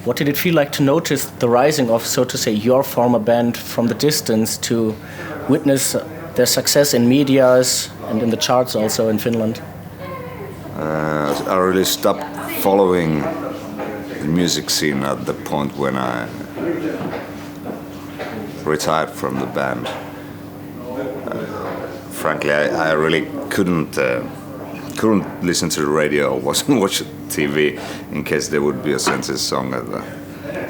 What did it feel like to notice the rising of, so to say, your former band from the distance, to witness their success in medias and in the charts also in Finland? I really stopped following the music scene at the point when I retired from the band. Frankly, I really couldn't listen to the radio or watch TV in case there would be a census song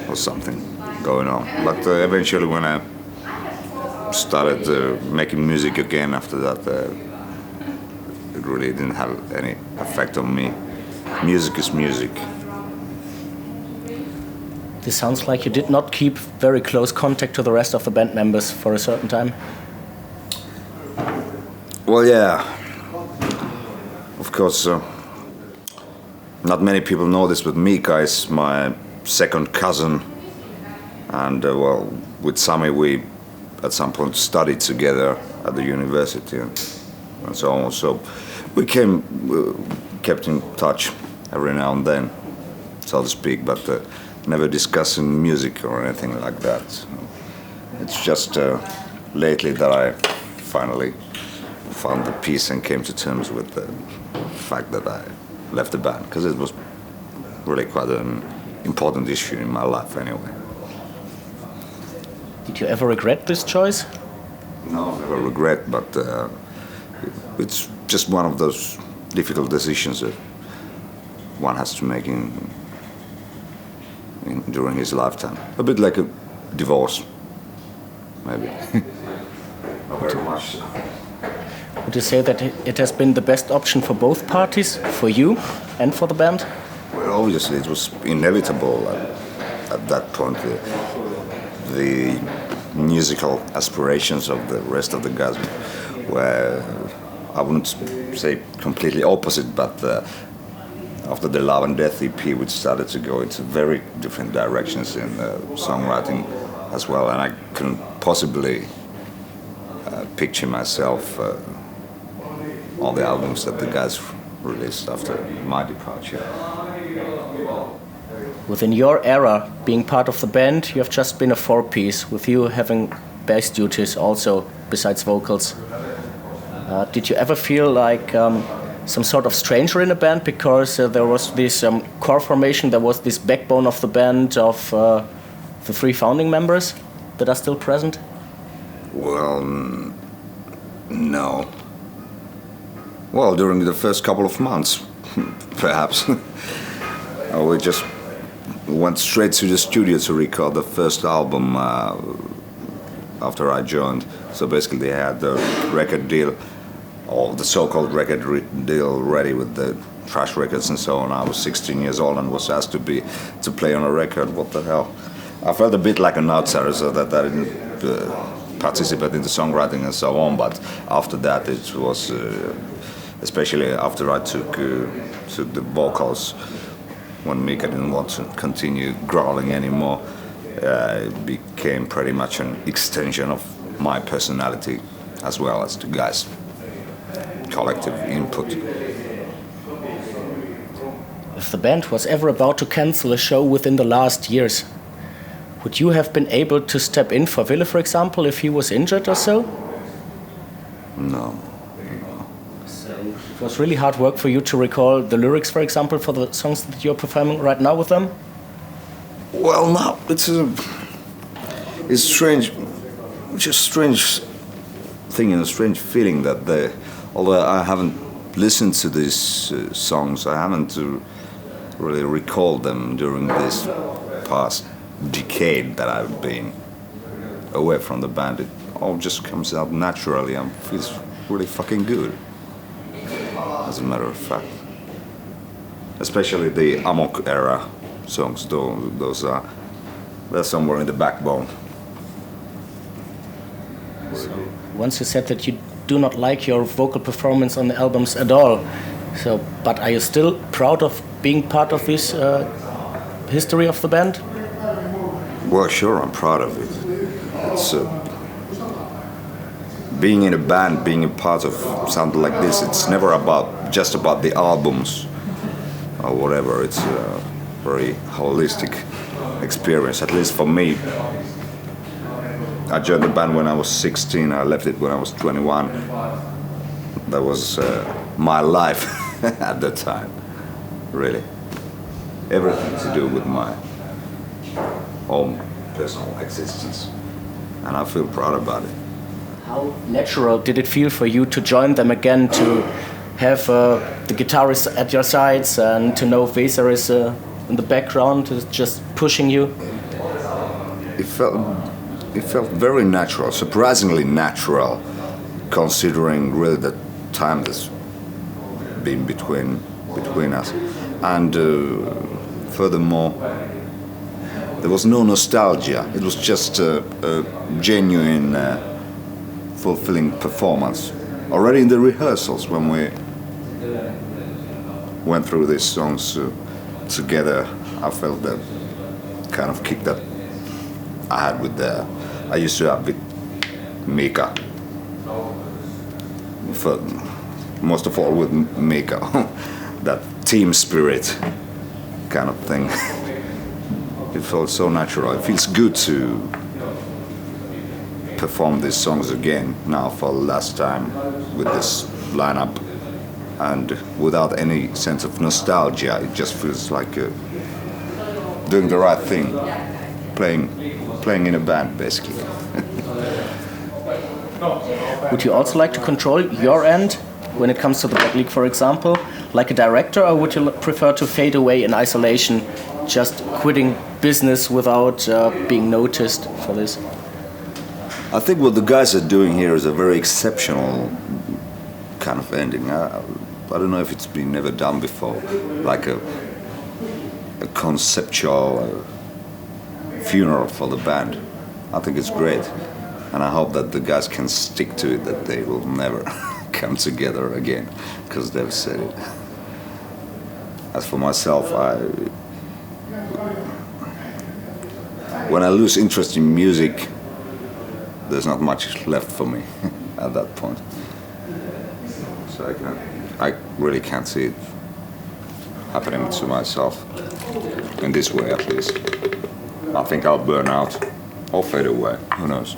or something going on. But eventually, when I started making music again after that, it really didn't have any effect on me. Music is music. This sounds like you did not keep very close contact to the rest of the band members for a certain time. Well, yeah. Of course, not many people know this, but Mika is my second cousin. And, well, with Sami we at some point studied together at the university and so on. So we kept in touch every now and then, so to speak, but never discussing music or anything like that. So it's just lately that I finally found the peace and came to terms with the fact that I left the band, because it was really quite an important issue in my life anyway. Did you ever regret this choice? No, never regret, but it's just one of those difficult decisions that one has to make during his lifetime. A bit like a divorce, maybe. Not very much. Would you say that it has been the best option for both parties, for you and for the band? Well, obviously it was inevitable at that point. The musical aspirations of the rest of the guys were, I wouldn't say completely opposite, but after the Love and Death EP, we started to go into very different directions in songwriting as well, and I couldn't possibly picture myself on the albums that the guys released after my departure. Within your era, being part of the band, you have just been a four-piece, with you having bass duties also, besides vocals. Did you ever feel like some sort of stranger in a band, because there was this core formation, there was this backbone of the band of the three founding members that are still present? Well, no. Well, during the first couple of months, perhaps. We just went straight to the studio to record the first album after I joined. So basically they had the record deal, or the so-called record deal ready with the Trash Records and so on. I was 16 years old and was asked to play on a record. What the hell? I felt a bit like an outsider, so that I didn't participate in the songwriting and so on. But after that, it was, especially after I took the vocals, when Mika didn't want to continue growling anymore, it became pretty much an extension of my personality as well as the guys' collective input. If the band was ever about to cancel a show within the last years, would you have been able to step in for Ville, for example, if he was injured or so? No. So it was really hard work for you to recall the lyrics, for example, for the songs that you're performing right now with them? Well, no, it's strange, just strange thing and a strange feeling that although I haven't listened to these songs, I haven't really recalled them during this past decade that I've been away from the band. It all just comes out naturally and feels really fucking good, as a matter of fact. Especially the Amok era songs, they're somewhere in the backbone. So once you said that you do not like your vocal performance on the albums at all, but are you still proud of being part of this history of the band? Well, sure, I'm proud of it. It's being in a band, being a part of something like this. It's never just about the albums or whatever. It's a very holistic experience, at least for me. I joined the band when I was 16, I left it when I was 21. That was my life at that time, really. Everything to do with my own personal existence, and I feel proud about it. How natural did it feel for you to join them again, to have the guitarist at your sides and to know Weser is in the background, just pushing you? It felt very natural, surprisingly natural, considering really the time that's been between us. And furthermore, there was no nostalgia. It was just a genuine, fulfilling performance. Already in the rehearsals, when we went through these songs together, I felt that kind of kick that I had with I used to have with Mika. Most of all with Mika, that team spirit kind of thing. It felt so natural. It feels good to perform these songs again now for the last time with this lineup, and without any sense of nostalgia. It just feels like doing the right thing, playing in a band basically. Would you also like to control your end when it comes to the back league, for example, like a director, or would you prefer to fade away in isolation, just quitting business without being noticed for this? I think what the guys are doing here is a very exceptional kind of ending. I don't know if it's been never done before, like a conceptual funeral for the band. I think it's great, and I hope that the guys can stick to it, that they will never come together again, because they've said it. As for myself, when I lose interest in music, there's not much left for me at that point. So I really can't see it happening to myself in this way, at least. I think I'll burn out or fade away, who knows.